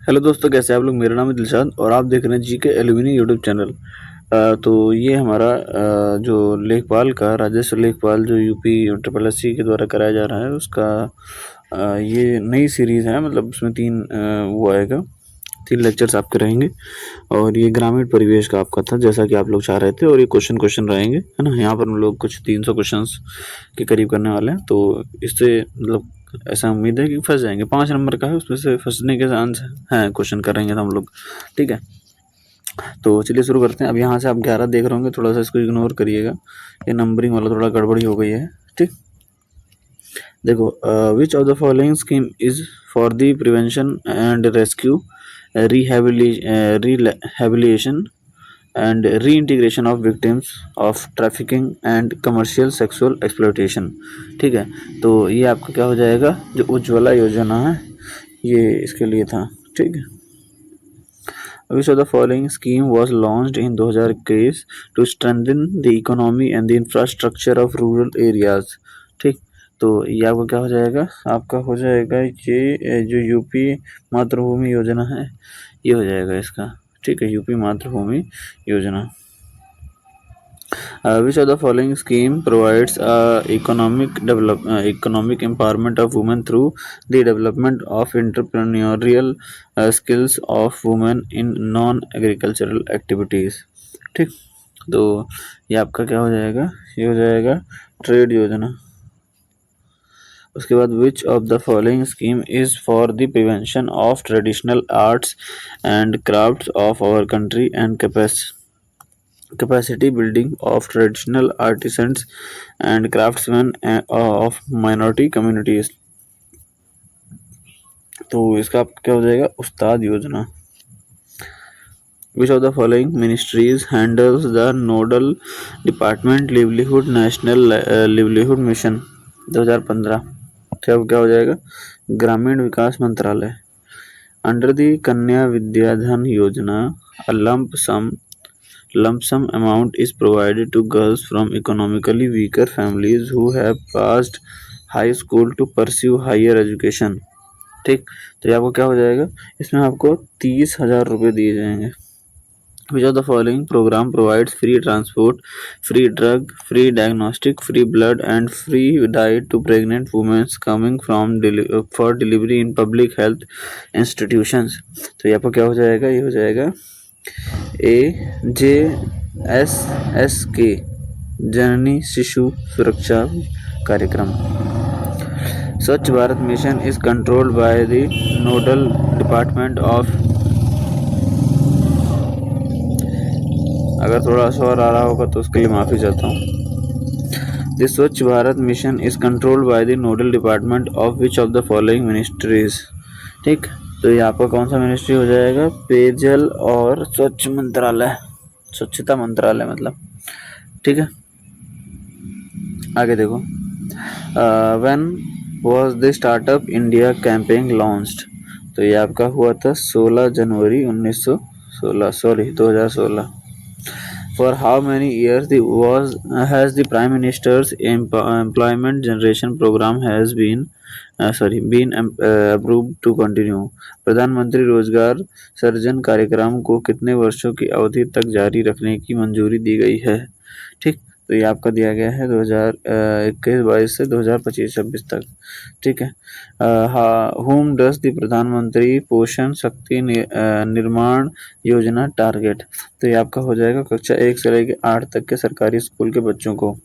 Hello दोस्तों, कैसे हैं आप लोग। मेरा नाम है दिलशाद और आप देख रहे हैं जी के एलुमिनी यूट्यूब चैनल। तो ये हमारा जो लेखपाल का राजस्व लेखपाल जो यूपी ट्रिपल एस सी के द्वारा कराया जा रहा है उसका ये नई सीरीज़ है। मतलब उसमें वो आएगा, 3 लेक्चर्स आपके रहेंगे और ये ग्रामीण परिवेश का आपका था जैसा कि आप लोग चाह रहे थे। और ये क्वेश्चन रहेंगे, है ना। यहाँ पर हम लोग कुछ 300 क्वेश्चंस के करीब करने वाले हैं। तो इससे मतलब ऐसा उम्मीद है कि फंस जाएंगे। 5 नंबर का है, उसमें से फंसने के चांस हैं। क्वेश्चन करेंगे तो हम लोग, ठीक है। तो चलिए शुरू करते हैं। अब यहाँ से आप 11 देख रहे होंगे, थोड़ा सा इसको इग्नोर करिएगा, ये नंबरिंग वाला थोड़ा गड़बड़ी हो गई है, ठीक। देखो, which of the following scheme is for the prevention and rescue, rehabilitation and reintegration of victims of trafficking and commercial sexual exploitation, ठीक है। तो ये आपका क्या हो जाएगा, जो उज्ज्वला योजना है ये इसके लिए था, ठीक है। Which of the following scheme was launched in 2021 to strengthen the economy and the infrastructure of rural areas, ठीक। तो ये आपका क्या हो जाएगा, आपका हो जाएगा ये जो यूपी मातृभूमि योजना है, ये हो जाएगा इसका, ठीक है। यूपी मातृभूमि योजना। Which of the following scheme provides economic empowerment of women through the development of entrepreneurial skills of women in non-agricultural activities, ठीक। तो ये आपका क्या हो जाएगा, ये हो जाएगा ट्रेड योजना। उसके बाद which of the following scheme is for the prevention of traditional arts and crafts of our country and capacity building of traditional artisans and craftsmen of minority communities। तो इसका क्या हो जाएगा, उस्ताद योजना। Which of the following ministries handles the nodal department livelihood national livelihood mission 2015? क्या हो जाएगा, ग्रामीण विकास मंत्रालय। अंडर द कन्या विद्याधन योजना a lump sum amount is provided to girls from economically weaker families who have passed high school to pursue higher education, ठीक। तो ये आपको क्या हो जाएगा, इसमें आपको 30,000 रुपये दिए जाएंगे। Which of the following program provides free transport, free drug, free diagnostic, free blood and free diet to pregnant women coming from for delivery in public health institutions? तो ये आपको क्या हो जाएगा, ये हो जाएगा AJSSK जननी शिशु सुरक्षा कार्यक्रम। स्वच्छ Bharat mission is controlled by the nodal department of, अगर थोड़ा शोर आ रहा होगा तो उसके लिए माफ़ी चाहता हूँ। The Swachh Bharat mission is controlled by the nodal department of which of the following ministries, ठीक। तो ये आपका कौन सा मिनिस्ट्री हो जाएगा, पेयजल और स्वच्छ मंत्रालय, स्वच्छता मंत्रालय मतलब, ठीक है। आगे देखो, when was the startup India campaign launched? तो ये आपका हुआ था 16 जनवरी 2016। For how many years has the Prime Minister's Employment Generation Program has been approved to continue? प्रधानमंत्री रोजगार सृजन कार्यक्रम को कितने वर्षों की अवधि तक जारी रखने की मंजूरी दी गई है, ठीक। तो ये आपका दिया गया है 2021-22 से 2025-26 तक, ठीक है। whom does the प्रधानमंत्री पोषण शक्ति निर्माण योजना टारगेट? तो ये आपका हो जाएगा कक्षा 1 से लेकर 8 तक के सरकारी स्कूल के बच्चों को।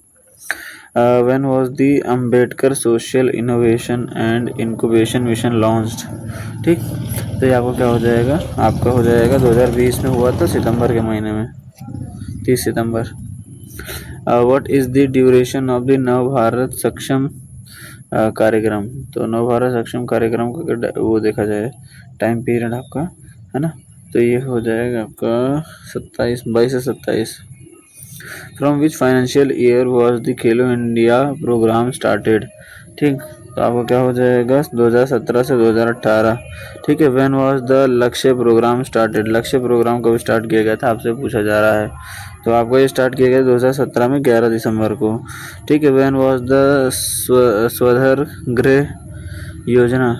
When was the Ambedkar social innovation and incubation mission launched, ठीक। तो ये आपको क्या हो जाएगा, आपका हो जाएगा 2020 में हुआ था, सितंबर के महीने में, 30 सितंबर। What is the duration of the Nav Bharat सक्षम कार्यक्रम? तो नव भारत सक्षम कार्यक्रम का वो देखा जाए टाइम पीरियड आपका, है ना। तो ये हो जाएगा आपका 22 से 27। From which financial year was the Khelo India programme started, ठीक। तो आपको क्या हो जाएगा, 2017 से 2018, ठीक है। व्हेन वाज द लक्ष्य प्रोग्राम स्टार्टेड? लक्ष्य प्रोग्राम कब स्टार्ट किया गया था, आपसे पूछा जा रहा है। तो आपको ये स्टार्ट किया गया 2017 में 11 दिसंबर को, ठीक है। व्हेन वाज द स्वधर गृह योजना,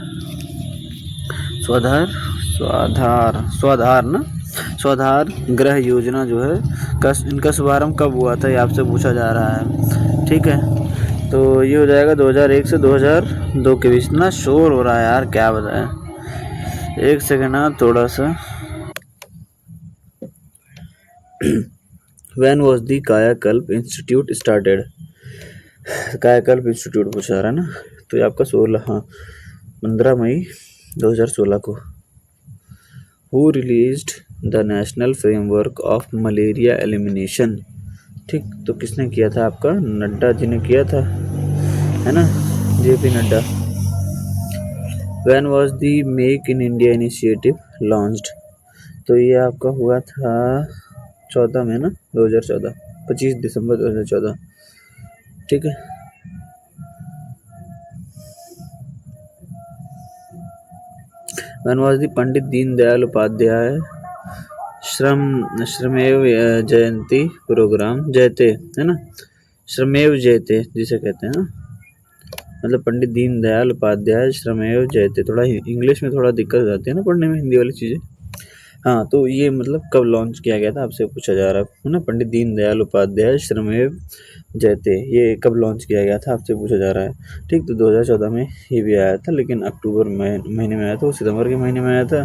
स्वधर स्वाधार ना, स्वाधार गृह योजना जो है इनका शुभारंभ कब हुआ था, ये आपसे पूछा जा रहा है। ठीक है, तो ये हो जाएगा 2001 से 2002 के बीच। ना शोर हो रहा है यार, क्या बताएं, एक सेकेंड ना थोड़ा सा। When was the कायाकल्प इंस्टीट्यूट स्टार्टेड? कायाकल्प इंस्टीट्यूट पूछा रहा है ना, तो ये आपका 15 मई 2016 को। Who released the national framework of malaria elimination? ठीक, तो किसने किया था? आपका नड्डा जी ने किया था, है ना, JP Nadda. When was the make in India initiative launched? तो ये आपका हुआ था 14 में ना, 2014, 25 दिसंबर 2014। ठीक है, when was the Pandit Deendayal Upadhyaya Shramev Jayanti programme? Jayate, है ना, श्रमेव जयते जिसे कहते हैं, मतलब पंडित दीनदयाल उपाध्याय श्रमेव जयते। थोड़ा इंग्लिश में थोड़ा दिक्कत हो जाती है ना पढ़ने में, हिंदी वाली चीज़ें। हाँ, तो ये मतलब कब लॉन्च किया गया था आपसे पूछा जा रहा है ना, पंडित दीनदयाल उपाध्याय श्रमेव जयते, ये कब लॉन्च किया गया था आपसे पूछा जा रहा है। ठीक, तो 2014 में ये भी आया था, लेकिन अक्टूबर महीने में आया था, सितंबर के महीने में आया था,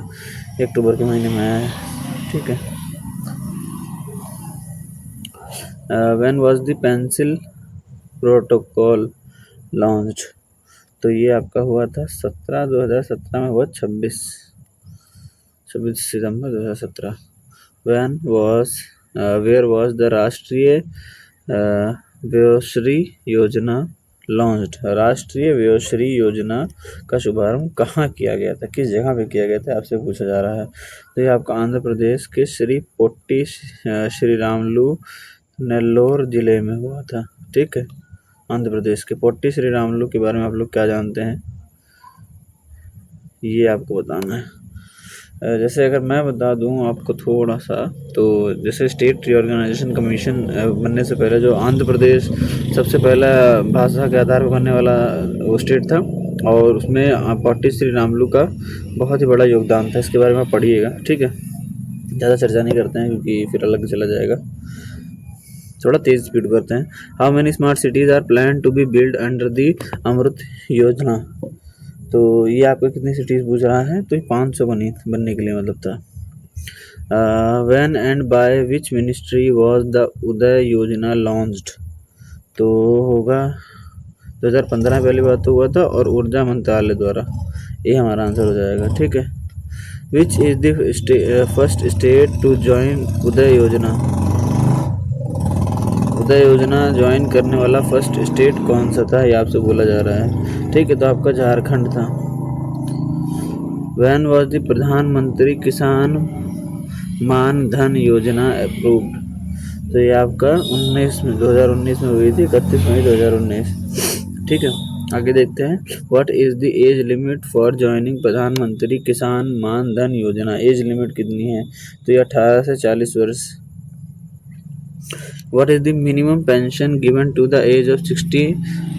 अक्टूबर के महीने में आया है। ठीक है, when was the pencil protocol launched? तो ये आपका हुआ था 2017 में हुआ, 26 सितंबर 2017। वेयर वॉज द राष्ट्रीय व्योश्री योजना लॉन्च्ड? राष्ट्रीय व्योश्री योजना का शुभारंभ कहाँ किया गया था, किस जगह पे किया गया था आपसे पूछा जा रहा है। तो ये आपका आंध्र प्रदेश के श्री पोट्टी श्रीरामुलु नेल्लोर जिले में हुआ था। ठीक है, आंध्र प्रदेश के पोट्टी श्रीरामुलु के बारे में आप लोग क्या जानते हैं, ये आपको बताना है। जैसे अगर मैं बता दूं आपको थोड़ा सा, तो जैसे स्टेट रीऑर्गेनाइजेशन कमीशन बनने से पहले जो आंध्र प्रदेश सबसे पहला भाषा के आधार पर बनने वाला वो स्टेट था, और उसमें पोट्टी श्रीरामुलु का बहुत ही बड़ा योगदान था। इसके बारे में पढ़िएगा। ठीक है, ज़्यादा चर्चा नहीं करते हैं क्योंकि फिर अलग चला जाएगा, थोड़ा तेज स्पीड करते हैं। How many smart cities are plan to be build under the Amrut Yojana? तो ये आपका कितनी सिटीज़ पूछ रहा है, तो ये 500 बनने के लिए मतलब था। When and by which ministry was the Uday Yojana launched? तो होगा 2015 पहली बार तो हुआ था, और ऊर्जा मंत्रालय द्वारा, ये हमारा आंसर हो जाएगा। ठीक है, which is the first state to join Uday Yojana? Uday योजना ज्वाइन करने वाला फर्स्ट स्टेट कौन सा था, ये आपसे बोला जा रहा है। ठीक है, तो आपका झारखंड था। व्हेन वाज द प्रधानमंत्री किसान मान धन योजना अप्रूव्ड? तो ये आपका 2019 में हुई थी, 31 मई 2019। ठीक है, आगे देखते हैं। What is the age limit for joining प्रधानमंत्री किसान मान धन योजना? एज लिमिट कितनी है? तो ये 18 से 40 वर्ष। What is the minimum pension given to the age of 60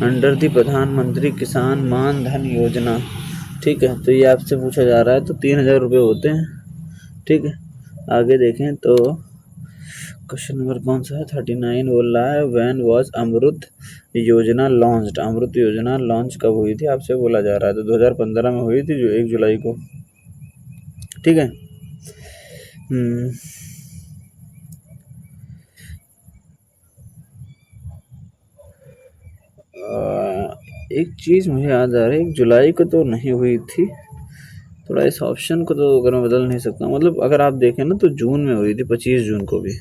under the प्रधानमंत्री किसान मान धन योजना? ठीक है, तो ये आपसे पूछा जा रहा है, तो 3,000 रुपये होते हैं। ठीक है, आगे देखें तो क्वेश्चन नंबर कौन सा है, 39 बोल रहा है। व्हेन वाज अमृत योजना लॉन्च्ड? अमृत योजना लॉन्च कब हुई थी आपसे बोला जा रहा है, तो 2015 में हुई थी, जो 1 जुलाई को। ठीक है, एक चीज़ मुझे याद आ रही है, 1 जुलाई को तो नहीं हुई थी, थोड़ा इस ऑप्शन को तो अगर मैं बदल नहीं सकता, मतलब अगर आप देखें ना तो जून में हुई थी, 25 जून को भी,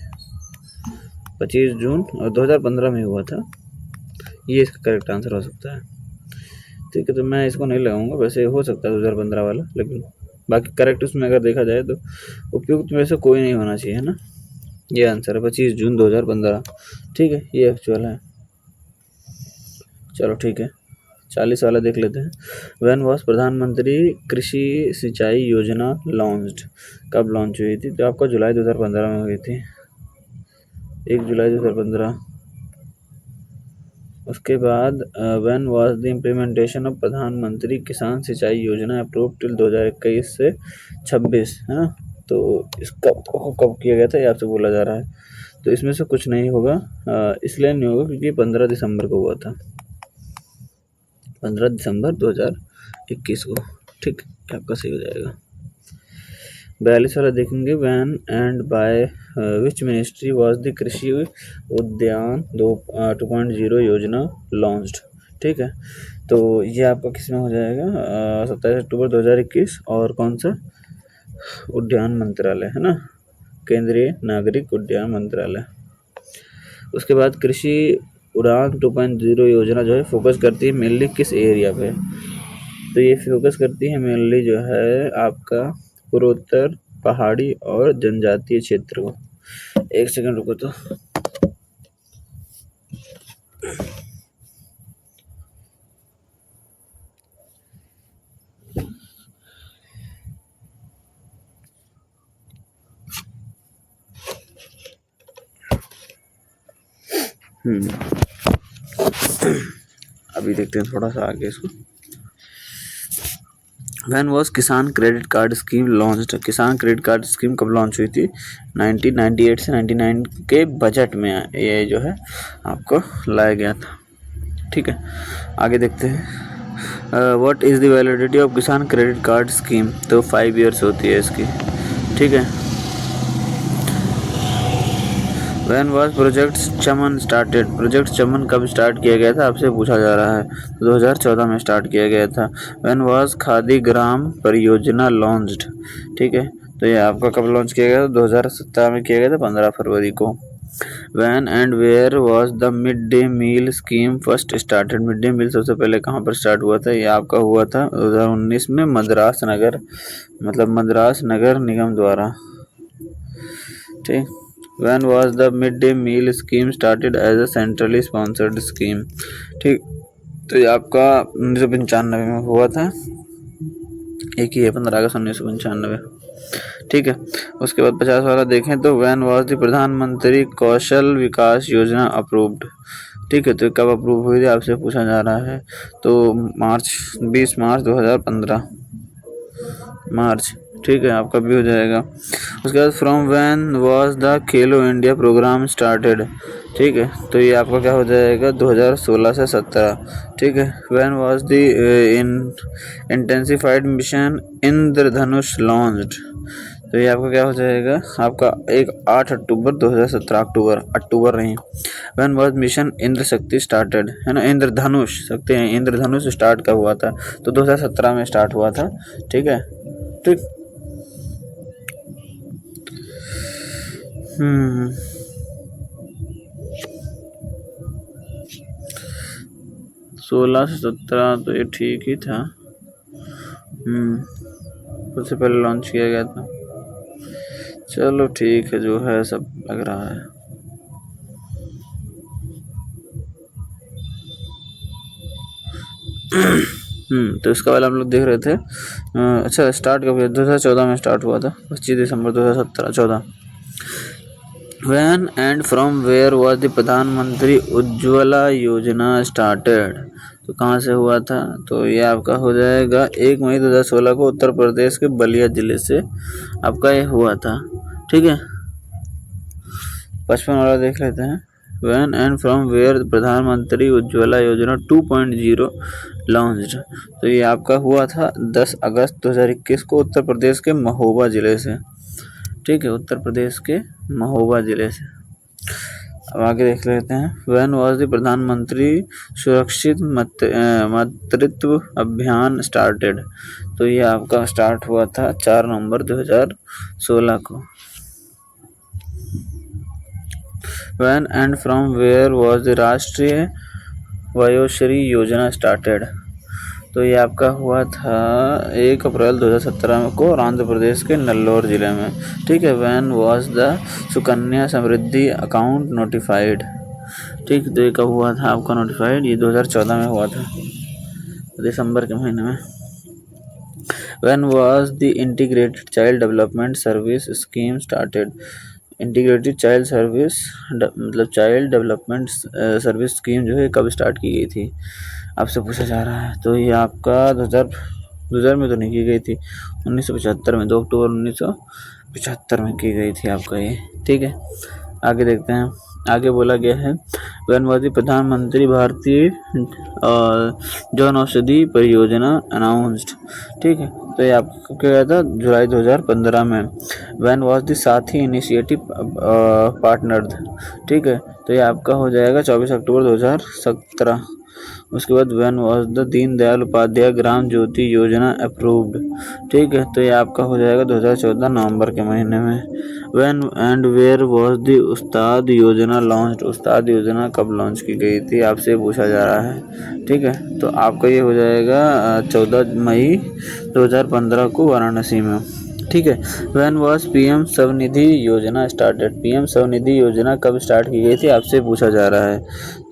25 जून और 2015 में हुआ था, ये इसका करेक्ट आंसर हो सकता है। ठीक है, तो मैं इसको नहीं लगाऊंगा, वैसे हो सकता है 2015 वाला, लेकिन बाकी करेक्ट उसमें अगर देखा जाए तो उपयुक्त में से कोई नहीं होना चाहिए, है ना। ये आंसर है 25 जून 2015। ठीक है, ये एक्चुअल है। चलो ठीक है, 40 वाला देख लेते हैं। व्हेन वाज प्रधानमंत्री कृषि सिंचाई योजना लॉन्च्ड? कब लॉन्च हुई थी? तो आपका जुलाई 2015 में हुई थी, 1 जुलाई 2015। उसके बाद when was the implementation of प्रधानमंत्री किसान सिंचाई योजना अप्रूव टिल 2021 से 26, है ना। तो इसका कब किया गया था ये आपसे बोला जा रहा है। तो इसमें से कुछ नहीं होगा, इसलिए नहीं होगा क्योंकि 15 दिसंबर को हुआ था, 15 दिसंबर 2021 को। ठीक, आपका सही हो जाएगा। 42 वाला देखेंगे, when and by which ministry was the Krishi Udyan 2.0 योजना लॉन्च्ड। ठीक है, तो ये आपका किस में हो जाएगा, 27 अक्टूबर 2021, और कौन सा, उद्यान मंत्रालय, है ना, केंद्रीय नागरिक उद्यान मंत्रालय। उसके बाद कृषि उड़ान 2.0 योजना जो है फोकस करती है मेनली किस एरिया पे, तो ये फोकस करती है मेनली जो है आपका पूर्वोत्तर, पहाड़ी और जनजातीय क्षेत्र को। एक सेकंड रुको तो। अभी देखते हैं थोड़ा सा आगे इसको। When was किसान क्रेडिट कार्ड स्कीम लॉन्च्ड? किसान क्रेडिट कार्ड स्कीम कब लॉन्च हुई थी? 1998 से 99 के बजट में ये जो है आपको लाया गया था। ठीक है, आगे देखते हैं। What is the validity of किसान क्रेडिट कार्ड स्कीम? तो 5 ईयर्स होती है इसकी। ठीक है। When was project Chaman started? Project Chaman कब स्टार्ट किया गया था आपसे पूछा जा रहा है, 2014 में स्टार्ट किया गया था। When was खादी ग्राम परियोजना लॉन्च्ड? ठीक है, तो ये आपका कब लॉन्च किया गया था, 2017 में किया गया था, 15 फरवरी को। When and where was the mid day meal scheme first started? Mid day meal सबसे पहले कहाँ पर स्टार्ट हुआ था? ये आपका हुआ था 2019 में मद्रास नगर निगम द्वारा। ठीक। When was the mid day meal scheme started as a centrally sponsored scheme? ठीक, तो ये आपका 1995 में हुआ था, एक ही है, 15 अगस्त 1995। ठीक है, उसके बाद 50 वाला देखें तो व्हेन वाज द प्रधानमंत्री कौशल विकास योजना अप्रूव्ड? ठीक है, तो कब अप्रूव हुई थी आपसे पूछा जा रहा है, तो 20 मार्च 2015 मार्च। ठीक है, आपका भी हो जाएगा। उसके बाद from when was the Khelo India programme started? ठीक है, तो ये आपका क्या हो जाएगा, 2016 से 17। ठीक है, when was the intensified mission Indradhanush launched? तो ये आपका क्या हो जाएगा, आपका 8 अक्टूबर 2017, अक्टूबर नहीं। व्हेन वाज मिशन इंद्र शक्ति स्टार्टेड? है ना, इंद्रधनुष शक्ति है, इंद्रधनुष स्टार्ट कब हुआ था, तो 2017 में स्टार्ट हुआ था। ठीक है, ठीक। 16 से 17 तो ये ठीक ही था। उससे पहले लॉन्च किया गया था। चलो ठीक है, जो है सब लग रहा है। तो इसका वाला हम लोग देख रहे थे। अच्छा, स्टार्ट कब हुआ? 2014 में स्टार्ट हुआ था, 25 दिसंबर 2014। When and from where was the Pradhan Mantri Ujjwala योजना स्टार्टेड? तो कहाँ से हुआ था, तो ये आपका हो जाएगा 1 मई 2016 को उत्तर प्रदेश के बलिया जिले से आपका ये हुआ था। ठीक है, 55 वाला देख लेते हैं। व्हेन एंड फ्रॉम वेयर प्रधानमंत्री उज्ज्वला योजना 2.0 लॉन्च्ड? तो ये आपका हुआ था 10 अगस्त 2021 को उत्तर प्रदेश के महोबा जिले से। ठीक है, उत्तर प्रदेश के महोबा जिले से। अब आगे देख लेते हैं। When was the Pradhan Mantri Surakshit मातृत्व अभियान स्टार्टेड? तो ये आपका स्टार्ट हुआ था 4 नवंबर 2016 को। When and from where was the Rashtriya Vayoshri योजना स्टार्टेड? तो ये आपका हुआ था 1 अप्रैल 2017 को आंध्र प्रदेश के नेल्लोर जिले में। ठीक है, when was the Sukanya Samriddhi account notified? ठीक, तो ये कब हुआ था आपका नोटिफाइड, ये 2014 में हुआ था, दिसंबर के महीने में। When was the integrated child development service scheme started? Integrated child service मतलब चाइल्ड डेवलपमेंट सर्विस स्कीम जो है कब स्टार्ट की गई थी, आपसे पूछा जा रहा है। तो ये आपका 2000 में तो नहीं की गई थी, 1975 में, 2 अक्टूबर 1975 में की गई थी आपका ये। ठीक है, आगे देखते हैं। आगे बोला गया है वनवासी प्रधानमंत्री भारतीय जन औषधि परियोजना अनाउंस्ड। ठीक है, तो ये आपको क्या गया था जुलाई 2015 में। वैन वॉज द साथी इनिशिएटिव पार्टनर्ड। ठीक है, तो ये आपका हो जाएगा 24 अक्टूबर 2017। उसके बाद when was the Deendayal Upadhyaya Gram Jyoti Yojana approved. ठीक है, तो ये आपका हो जाएगा 2014 नवंबर के महीने में। When and where was the Ustad Yojana launched. उस्ताद योजना कब लॉन्च की गई थी, आपसे पूछा जा रहा है। ठीक है, तो आपका ये हो जाएगा 14 मई 2015 को वाराणसी में। ठीक है, वैन वॉज पीएम स्वनिधि योजना स्टार्टेड। पीएम स्वनिधि योजना कब स्टार्ट की गई थी, आपसे पूछा जा रहा है।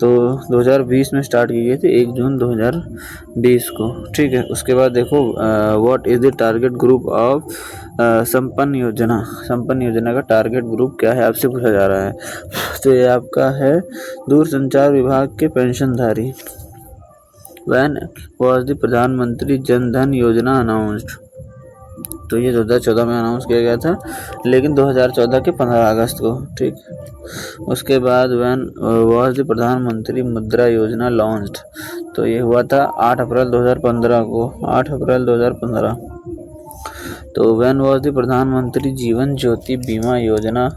तो 2020 में स्टार्ट की गई थी, 1 जून 2020 को। ठीक है, उसके बाद देखो what is the target group of संपन्न योजना। संपन्न योजना का टारगेट ग्रुप क्या है, आपसे पूछा जा रहा है। तो ये आपका है दूरसंचार विभाग के पेंशनधारी। वैन वॉज द प्रधानमंत्री जन धन योजना अनाउंस्ड। तो ये 2014 में अनाउंस किया गया था, लेकिन 2014 के 15 अगस्त को। ठीक, उसके बाद वैन वॉज द प्रधानमंत्री मुद्रा योजना लॉन्च्ड। तो ये हुआ था 8 अप्रैल 2015 को। 8 अप्रैल 2015। तो वैन वॉज द प्रधानमंत्री जीवन ज्योति बीमा योजना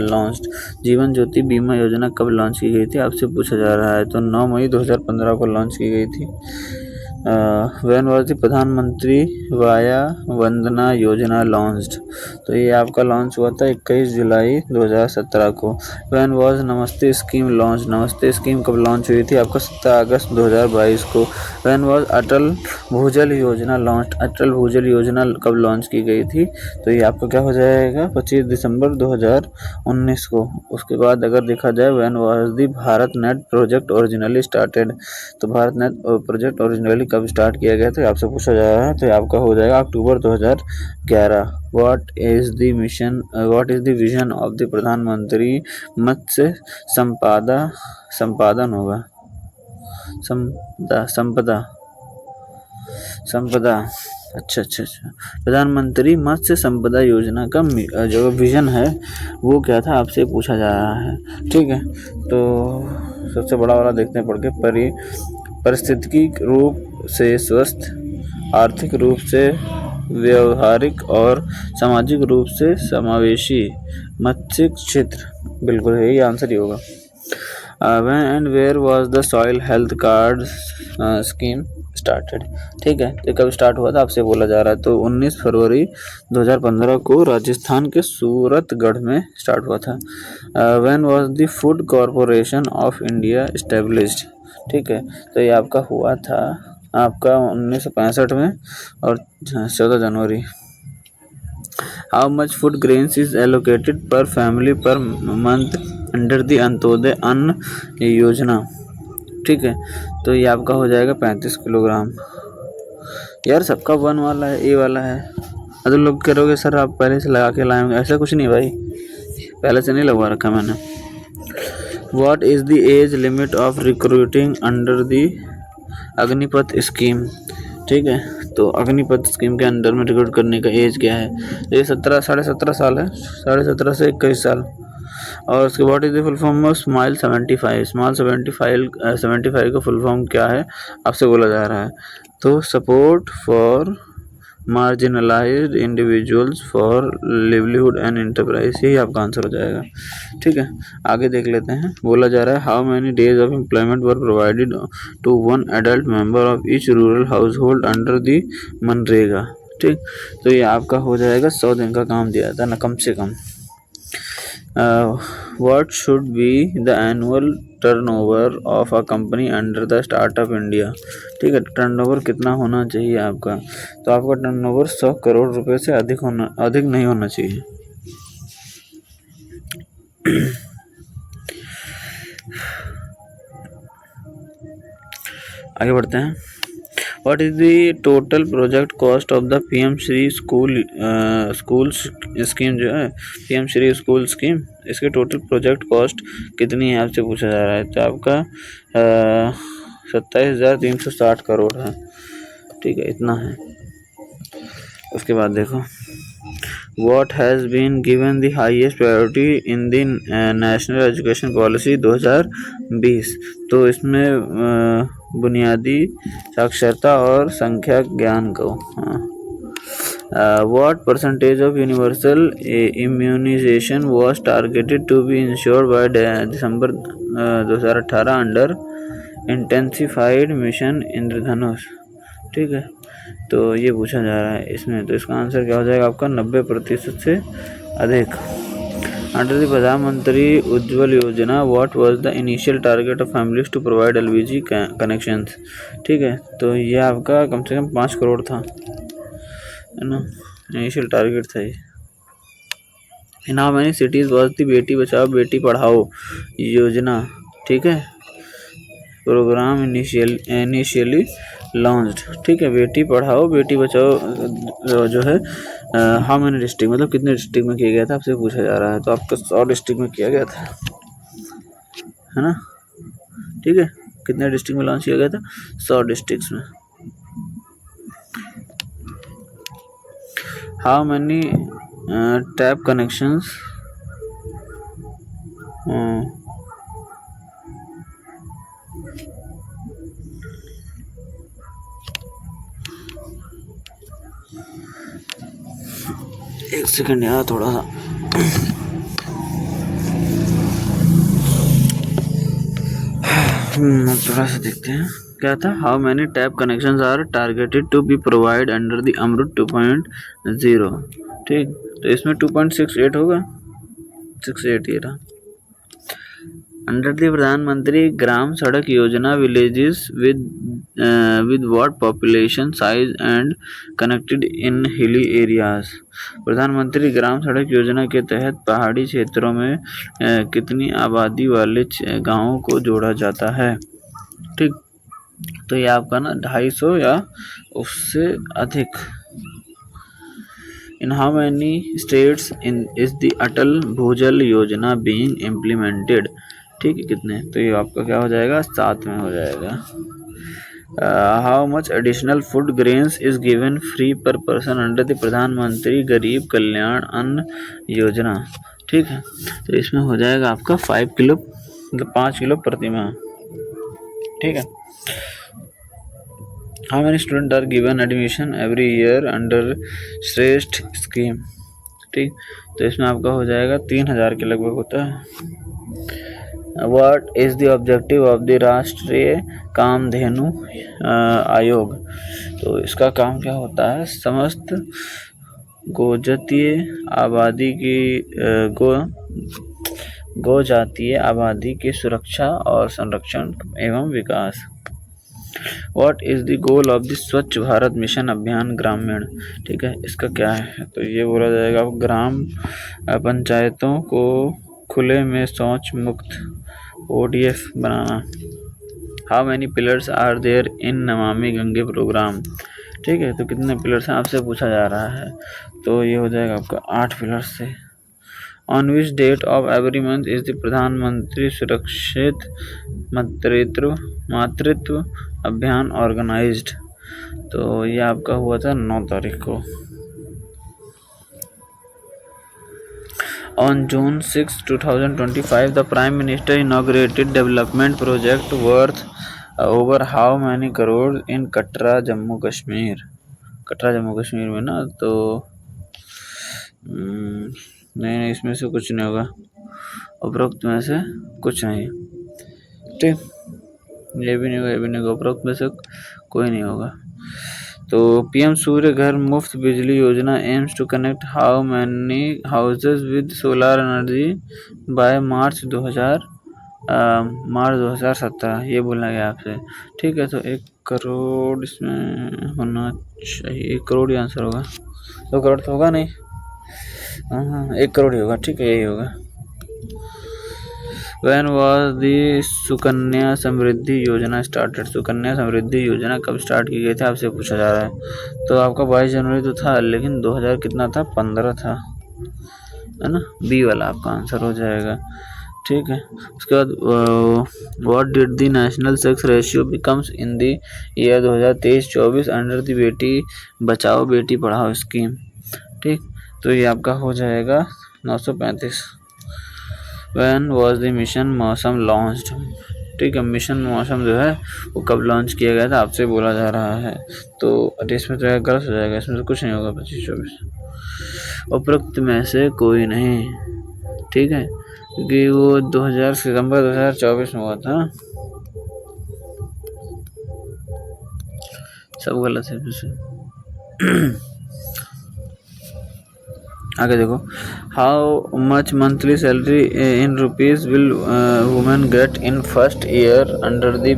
लॉन्च्ड। जीवन ज्योति बीमा योजना कब लॉन्च की गई थी, आपसे पूछा जा रहा है। तो 9 मई 2015 को लॉन्च की गई थी। वैन वॉज द प्रधानमंत्री वाया वंदना योजना लॉन्च्ड। तो ये आपका लॉन्च हुआ था 21 जुलाई 2017 को। वैन वॉज नमस्ते स्कीम लॉन्च। नमस्ते स्कीम कब लॉन्च हुई थी, आपका 17 अगस्त 2022 को। वैन वॉज अटल भूजल योजना लॉन्च। अटल भूजल योजना कब लॉन्च की गई थी, तो ये आपका क्या हो जाएगा 25 दिसंबर 2019 को। उसके बाद अगर देखा जाए van was the Bharat net project originally started. तो भारत नेट प्रोजेक्ट ओरिजिनली कब स्टार्ट किया गया था, आपसे पूछा जा रहा है। तो आपका हो जाएगा अक्टूबर 2011। What is the mission, what is the vision of the प्रधानमंत्री मत्स्य संपादन होगा संपदा अच्छा। प्रधानमंत्री मत्स्य संपदा योजना का जो विजन है वो क्या था, आपसे पूछा जा रहा है। ठीक है, तो सबसे बड़ा वाला देखते हैं पढ़ के। पारिस्थितिकी रूप से स्वस्थ, आर्थिक रूप से व्यवहारिक और सामाजिक रूप से समावेशी मत्स्य क्षेत्र। बिल्कुल है, ये आंसर ही होगा। When and where was the soil health card scheme started. ठीक है, तो कब स्टार्ट हुआ था, आपसे बोला जा रहा है। तो 19 फरवरी 2015 को राजस्थान के सूरतगढ़ में स्टार्ट हुआ था। When was the food corporation of India established. ठीक है, तो ये आपका हुआ था आपका 1965 में और 14 जनवरी। How much food grains is allocated per family per month under the Antyodaya Anna Yojana. ठीक है, तो ये आपका हो जाएगा 35 किलोग्राम। यार सबका 1 वाला है, ए वाला है। अगर लोग करोगे सर आप पहले से लगा के लाएंगे, ऐसा कुछ नहीं भाई, पहले से नहीं लगवा रखा मैंने। What is the age limit of recruiting under the Agnipath scheme. ठीक है, तो अग्निपथ स्कीम के अंडर में रिक्रूट करने का एज क्या है, ये 17.5 साल है, 17.5 से 21 साल। और उसके what is the full form of smile 75। Small 75 का फुल फॉर्म क्या है, आपसे बोला जा रहा है। तो support for marginalised individuals for livelihood and enterprise, यही आपका आंसर हो जाएगा। ठीक है, आगे देख लेते हैं। बोला जा रहा है how many days of employment were provided to 1 adult member of each rural household under the मनरेगा। ठीक, तो ये आपका हो जाएगा 100 दिन का काम दिया था ना, कम से कम। what should be the annual turnover of a company under the startup India। ठीक है, टर्नओवर कितना होना चाहिए आपका, तो आपका टर्नओवर 100 करोड़ रुपए से अधिक नहीं होना चाहिए। आगे बढ़ते हैं। What is the total project cost of the PM Shri school scheme जो है, पीएम श्री स्कूल स्कीम, इसके टोटल प्रोजेक्ट कॉस्ट कितनी है आपसे पूछा जा रहा है। तो आपका 27,360 करोड़ है। ठीक है, इतना है। उसके बाद देखो, What has been given the highest priority in the National Education Policy 2020। तो इसमें बुनियादी साक्षरता और संख्या ज्ञान को, What percentage of universal immunization was targeted to be ensured by December 2018 under intensified mission इंद्रधनुष। ठीक है, तो ये पूछा जा रहा है इसमें। तो इसका आंसर क्या हो जाएगा आपका 90% से अधिक। Under the Pradhan Mantri Ujjwal Yojana what was the initial target of families to provide LPG connections. ठीक है, तो ये आपका कम से कम 5 करोड़ था, है ना, इनिशियल टारगेट था ये। In how many cities was the Beti Bachao Beti Padhao योजना, ठीक है, प्रोग्राम इनिशियली लॉन्च्ड। ठीक है, बेटी पढ़ाओ बेटी बचाओ जो है हाउ मेनी डिस्ट्रिक्ट, मतलब कितने डिस्ट्रिक्ट में किया गया था आपसे पूछा जा रहा है। तो आपका 100 डिस्ट्रिक्ट में किया गया था, है ना। ठीक है, कितने डिस्ट्रिक्ट में लॉन्च किया गया था, 100 डिस्ट्रिक्ट में। हाउ मेनी टैप कनेक्शंस, एक सेकंड यार, थोड़ा सा थोड़ा सा देखते हैं क्या था। How many tap connections are targeted to be provide under the Amrut 2.0। ठीक, तो इसमें 2.68 होगा, 68 ये रहा। अंडर द प्रधानमंत्री ग्राम सड़क योजना villages with what population size and connected in hilly areas. प्रधानमंत्री ग्राम सड़क योजना के तहत पहाड़ी क्षेत्रों में कितनी आबादी वाले गांवों को जोड़ा जाता है। ठीक, तो ये आपका ना 250 या उससे अधिक। In how many states is the Atal Bhujal Yojana being implemented. ठीक है, कितने, तो ये आपका क्या हो जाएगा, 7 में हो जाएगा। How much additional food grains is given free पर पर्सन अंडर द प्रधानमंत्री गरीब कल्याण अन्न योजना। ठीक है, तो इसमें हो जाएगा आपका 5 किलो, मतलब 5 किलो प्रति माह। ठीक है, how many student are given admission every year under Shreshtha scheme. ठीक, तो इसमें आपका हो जाएगा 3000 के लगभग होता है। What is the objective of the राष्ट्रीय कामधेनु आयोग। तो इसका काम क्या होता है, समस्त गोजातीय आबादी की गोजातीय आबादी की सुरक्षा और संरक्षण एवं विकास। What is the goal of the Swachh Bharat mission अभियान ग्रामीण। ठीक है, इसका क्या है, तो ये बोला जाएगा ग्राम पंचायतों को खुले में शौच मुक्त ODF बनाना। How many pillars are there in Namami Gange programme. ठीक है, तो कितने पिलर्स हैं आपसे पूछा जा रहा है। तो ये हो जाएगा आपका 8 पिलर्स से। On which date of every month is the Pradhan Mantri Surakshit मातृत्व अभियान ऑर्गेनाइज्ड। तो ये आपका हुआ था 9 तारीख को। On June 6, 2025, the Prime Minister inaugurated development project worth over how many crores in Katra Jammu Kashmir. Katra Jammu Kashmir में ना, तो नहीं, इसमें से कुछ नहीं होगा, उपरोक्त में से कुछ नहीं। ठीक, ये भी नहीं होगा, ये भी नहीं होगा, उपरोक्त में से कोई नहीं होगा। तो पीएम सूर्य घर Muft Bijli Yojana aims to connect how many houses with solar energy by March 2017, ये बोला गया आपसे। ठीक है, तो 1 करोड़ इसमें होना चाहिए, 1 करोड़ ही आंसर होगा। 2 करोड़ तो होगा नहीं, हाँ 1 करोड़ ही होगा। ठीक है, यही होगा। When was the Sukanya Samriddhi योजना स्टार्टेड? सुकन्या समृद्धि योजना कब स्टार्ट की गई थी आपसे पूछा जा रहा है। तो आपका 22 जनवरी तो था, लेकिन 2000 कितना था, 15 था, है ना। बी वाला आपका आंसर हो जाएगा। ठीक है। उसके बाद what did the national sex ratio becomes in the year 2023-24 under the Beti Bachao Beti Padhao scheme. ठीक, तो ये आपका हो जाएगा 935। व्हेन वाज द मिशन मौसम लॉन्च्ड? ठीक है, मिशन मौसम जो है वो कब लॉन्च किया गया था आपसे बोला जा रहा है। तो इसमें तो गलत हो जाएगा, इसमें तो कुछ नहीं होगा 25-24, उपरोक्त में से कोई नहीं। ठीक है, क्योंकि वो 2000 सितंबर 2024 में हुआ था। सब गलत है फिर आगे देखो, how much monthly salary in rupees will women get in first year under the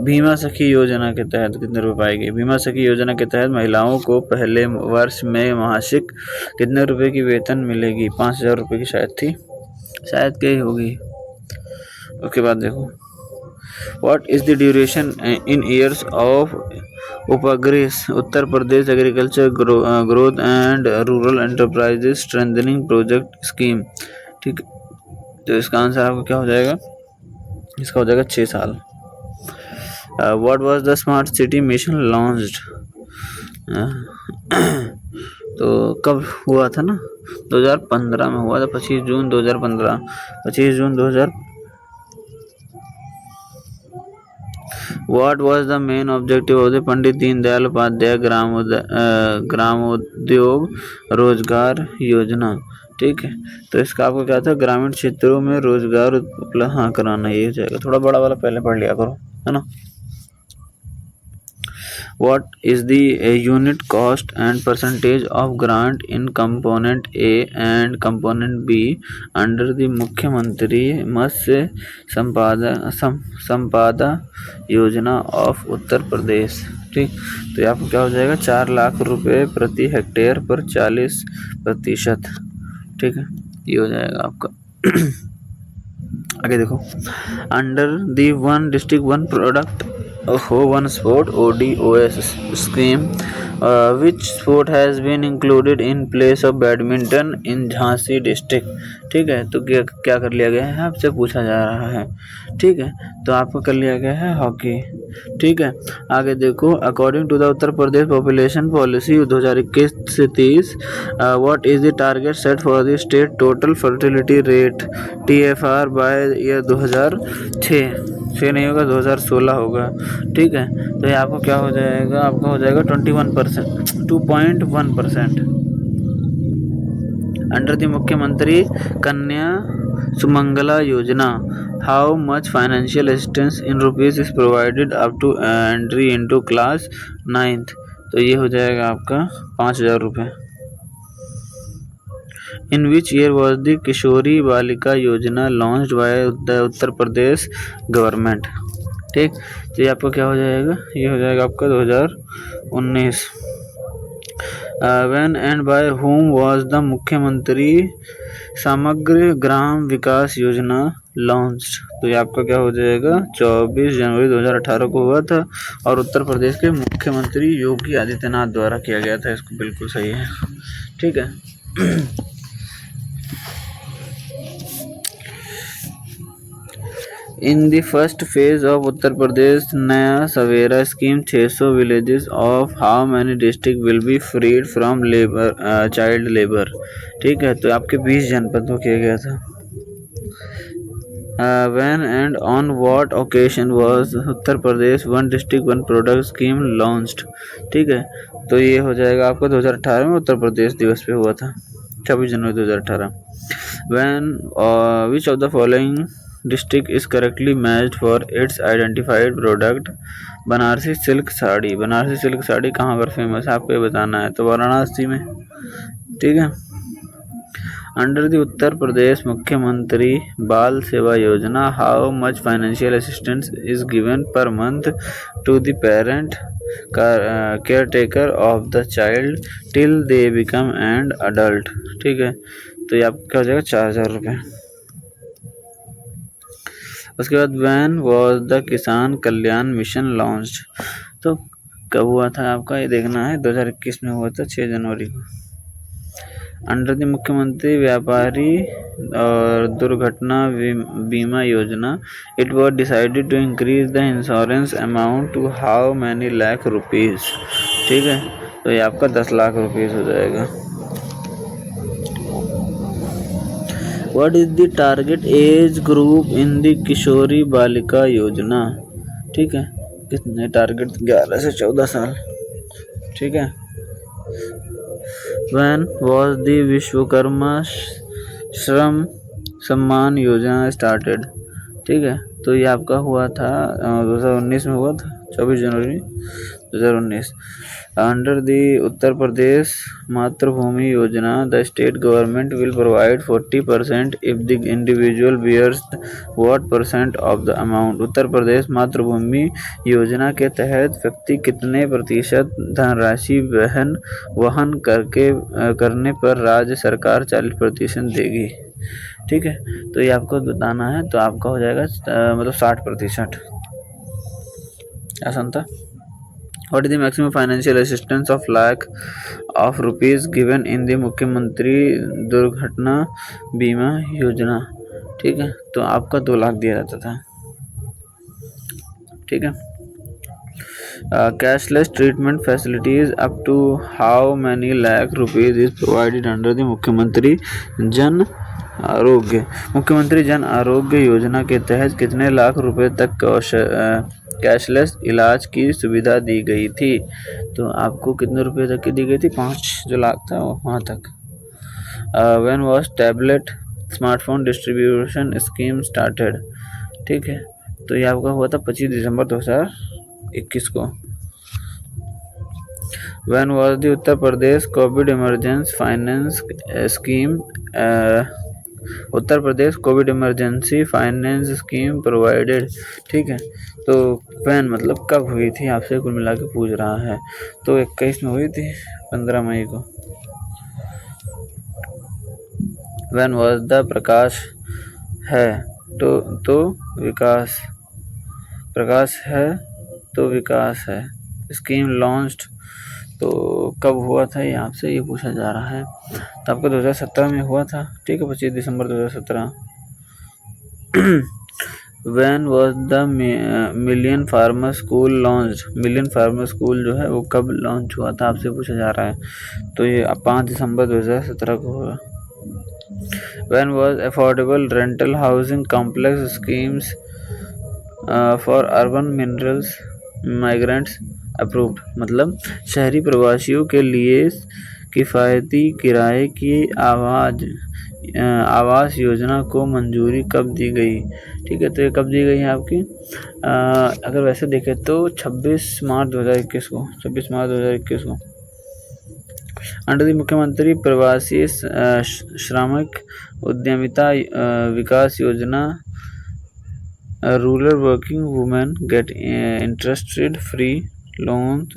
Bhima सखी योजना के तहत? कितने रुपए पाएगी? भीमा सखी योजना के तहत महिलाओं को पहले वर्ष में मासिक कितने रुपए की वेतन मिलेगी? 5000 रुपये की शायद थी, शायद क्या ही होगी। उसके बाद देखो, what is the duration in years of UPAGREES Uttar Pradesh agriculture growth and rural enterprises strengthening project scheme? ठीक, तो इसका आंसर आपको क्या हो जाएगा? इसका हो जाएगा 6 साल। What was the smart city mission launched? तो कब हुआ था ना, 2015 में हुआ था, 25 जून 2015, 25 जून 2000। What was the main objective of the पंडित दीनदयाल उपाध्याय ग्रामोद्योग रोजगार योजना? ठीक है, तो इसका आपको क्या था, ग्रामीण क्षेत्रों में रोजगार उपलब्ध कराना, ये हो जाएगा। थोड़ा बड़ा वाला पहले पढ़ लिया करो, है ना। What is the unit cost and percentage of grant in component A and component B under the मुख्यमंत्री मत्स्य संपादा योजना ऑफ उत्तर प्रदेश? ठीक, तो आपको क्या हो जाएगा, 4 लाख रुपए प्रति हेक्टेयर पर 40%। ठीक है, ये हो जाएगा आपका। आगे देखो, under the one district one product one sport ODOS scheme, which sport has been included in place of badminton in Jhansi district? ठीक है, तो क्या कर लिया गया है आपसे पूछा जा रहा है। ठीक है, तो आपको कर लिया गया है हॉकी। ठीक है, आगे देखो, according to the Uttar Pradesh population policy 2021 से 30, what is the target set for the state total fertility rate TFR by year 2006 नहीं होगा, 2016 होगा। ठीक है, तो ये आपको क्या हो जाएगा, आपका हो जाएगा 21%, 2.1%। अंडर द मुख्यमंत्री Kanya Sumangala Yojana, how much financial assistance in rupees is provided up to entry into class 9th? तो ये हो जाएगा आपका 5000 रुपये। In which year was the Kishori Balika Yojana launched by Uttar Pradesh government? ठीक, तो ये आपको क्या हो जाएगा, ये हो जाएगा आपका 2019। When and by whom was the मुख्यमंत्री समग्र ग्राम विकास योजना लॉन्च्ड? तो ये आपका क्या हो जाएगा, 24 जनवरी 2018 को हुआ था और उत्तर प्रदेश के मुख्यमंत्री योगी आदित्यनाथ द्वारा किया गया था। इसको बिल्कुल सही है। ठीक है, in the first phase of Uttar Pradesh Naya Savera scheme 600 villages of how many district will be freed from labour child labour? ठीक है, तो आपके 20 जनपदों किया गया था। When and on what occasion was Uttar Pradesh one district one product scheme launched? ठीक है, तो ये हो जाएगा आपका 2018 में उत्तर प्रदेश दिवस पे हुआ था, 26 जनवरी 2018। When which of the following district is correctly matched for its identified product? Banarasi silk sari. Banarasi silk sari कहाँ पर फेमस है आपको ये बताना है, तो वाराणसी में। ठीक है, अंडर द उत्तर प्रदेश मुख्यमंत्री Bal Seva Yojana, how much financial assistance is given per month to the parent caretaker of the child till they become and adult? ठीक है, तो ये आपका क्या हो जाएगा 4,000 रुपये। उसके बाद वैन वॉज द किसान कल्याण मिशन लॉन्च्ड, तो कब हुआ था आपका ये देखना है, 2021 में हुआ था 6 जनवरी को। अंडर द मुख्यमंत्री व्यापारी और Durghatna Bima Yojana, it was decided to increase the insurance amount to how many lakh rupees. ठीक है, तो ये आपका 10 लाख रुपीज़ हो जाएगा। What is the target age group in the Kishori Balika Yojana. ठीक है, कितने टारगेट, 11 से 14 साल। ठीक है, व्हेन वॉज द विश्वकर्मा श्रम सम्मान योजना स्टार्टेड। ठीक है, तो ये आपका हुआ था 2019 में हुआ था, 24 जनवरी 2019। Under the Uttar Pradesh Matribhumi Yojana, the state government will provide 40% if the individual bears what percent of the amount. Uttar Pradesh Matribhumi Yojana के तहत व्यक्ति कितने प्रतिशत धनराशि वहन करने पर राज्य सरकार 40% देगी। ठीक है, तो ये आपको बताना है, तो आपका हो जाएगा मतलब 60%। आसान था। What is the maximum financial assistance of lakh of rupees given in the मुख्यमंत्री दुर्घटना बीमा योजना। ठीक है, तो आपका 2 लाख दिया जाता था। ठीक है, cashless treatment facilities up to how many lakh rupees is provided under the Mukhyamantri Jan आरोग्य। मुख्यमंत्री जन आरोग्य योजना के तहत कितने लाख रुपए तक कैशलेस इलाज की सुविधा दी गई थी। तो आपको कितने रुपए तक की दी गई थी, 5 जो लाख था वहाँ तक। When was tablet smartphone distribution scheme started. ठीक है, तो ये आपका हुआ था 25 दिसंबर 2021 को। When was the Uttar Pradesh Covid emergency finance scheme, Uttar Pradesh Covid emergency finance scheme provided. ठीक है, तो वैन मतलब कब हुई थी, आपसे कुल मिला के पूछ रहा है। तो 21 में हुई थी, 15 मई को। वैन वाज द प्रकाश है तो विकास, प्रकाश है तो विकास है स्कीम लॉन्च्ड, तो कब हुआ था ये आपसे ये पूछा जा रहा है। तो आपका 2017 में हुआ था। ठीक है, 25 दिसंबर 2017। When was the million farmer school launched. Million farmer school जो है वो कब लॉन्च हुआ था आपसे पूछा जा रहा है। तो ये 5 दिसंबर 2017 को होगा। When was affordable rental housing complex schemes for urban minerals migrants approved. मतलब शहरी प्रवासियों के लिए किफ़ायती किराए की आवास योजना को मंजूरी कब दी गई। ठीक है, तो ये कब दी गई है आपकी, अगर वैसे देखें तो 26 मार्च 2021 को। 26 मार्च 2021 को अंडर द मुख्यमंत्री प्रवासी श्रमिक Udyamita Vikas Yojana, rural working women get interest free loan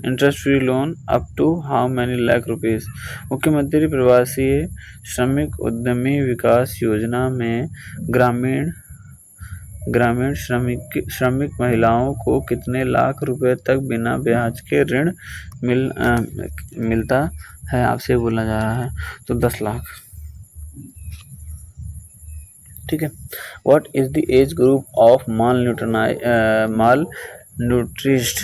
up to how many lakh rupees. Mukhyamantri Pravasi श्रमिक उद्यमी विकास योजना में ग्रामीण श्रमिक महिलाओं को कितने लाख रुपए तक बिना ब्याज के ऋण मिलता है, आपसे बोला जा रहा है। तो 10 लाख। ठीक है, what is the age group of malnourished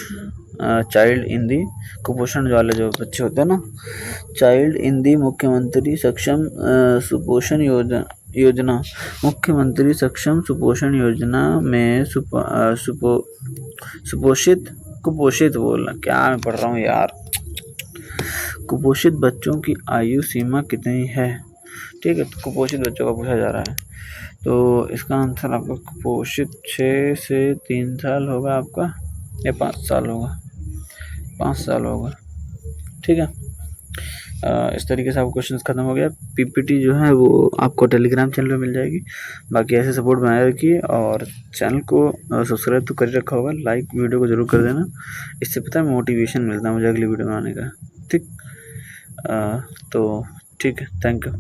child in the, कुपोषण वाले जो बच्चे होते हैं ना, चाइल्ड इन दी मुख्यमंत्री सक्षम सुपोषण योजना। मुख्यमंत्री सक्षम सुपोषण योजना में कुपोषित बोलना क्या मैं पढ़ रहा हूँ यार, कुपोषित बच्चों की आयु सीमा कितनी है। ठीक है, तो कुपोषित बच्चों का पूछा जा रहा है, तो इसका आंसर आपका कुपोषित 6 से 3 साल होगा आपका, या 5 साल होगा, 5 साल होगा। ठीक है, इस तरीके से आपको क्वेश्चंस खत्म हो गया। पीपीटी जो है वो आपको टेलीग्राम चैनल पे मिल जाएगी। बाकी ऐसे सपोर्ट बनाए रखिए और चैनल को सब्सक्राइब तो कर रखा होगा, लाइक वीडियो को ज़रूर कर देना, इससे पता है मोटिवेशन मिलता है मुझे अगली वीडियो बनाने का। ठीक, तो ठीक है, थैंक यू।